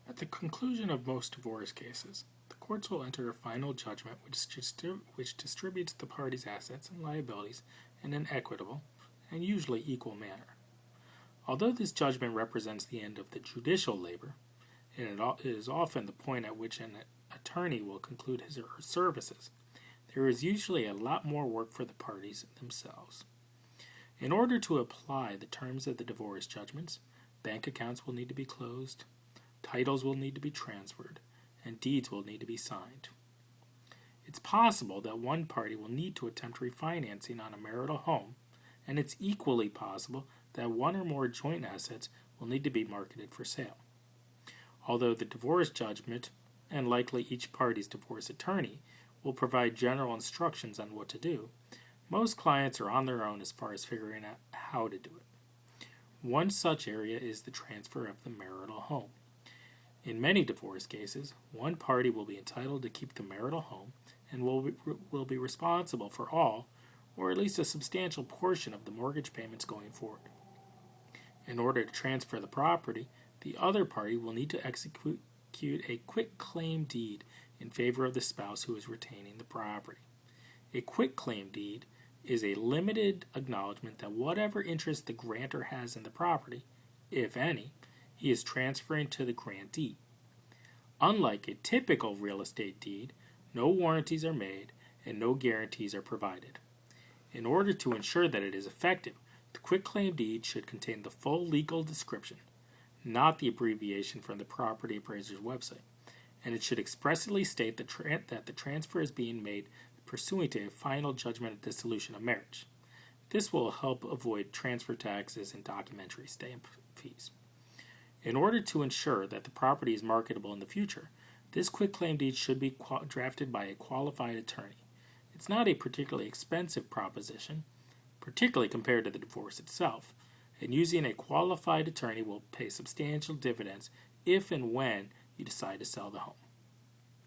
At the conclusion of most divorce cases, the courts will enter a final judgment which distributes the parties' assets and liabilities in an equitable and usually equal manner. Although this judgment represents the end of the judicial labor, and it is often the point at which an attorney will conclude his or her services, there is usually a lot more work for the parties themselves. In order to apply the terms of the divorce judgments, bank accounts will need to be closed, titles will need to be transferred, and deeds will need to be signed. It's possible that one party will need to attempt refinancing on a marital home, and it's equally possible that one or more joint assets will need to be marketed for sale. Although the divorce judgment, and likely each party's divorce attorney, will provide general instructions on what to do, most clients are on their own as far as figuring out how to do it. One such area is the transfer of the marital home. In many divorce cases, one party will be entitled to keep the marital home and will be responsible for all, or at least a substantial portion of the mortgage payments going forward. In order to transfer the property, the other party will need to execute a quitclaim deed in favor of the spouse who is retaining the property. A quitclaim deed is a limited acknowledgement that whatever interest the grantor has in the property, if any, he is transferring to the grantee. Unlike a typical real estate deed, no warranties are made and no guarantees are provided. In order to ensure that it is effective, the quitclaim deed should contain the full legal description, not the abbreviation from the property appraiser's website, and it should expressly state that the transfer is being made pursuant to a final judgment of dissolution of marriage. This will help avoid transfer taxes and documentary stamp fees. In order to ensure that the property is marketable in the future, this quitclaim deed should be drafted by a qualified attorney. It's not a particularly expensive proposition, particularly compared to the divorce itself, and using a qualified attorney will pay substantial dividends if and when you decide to sell the home.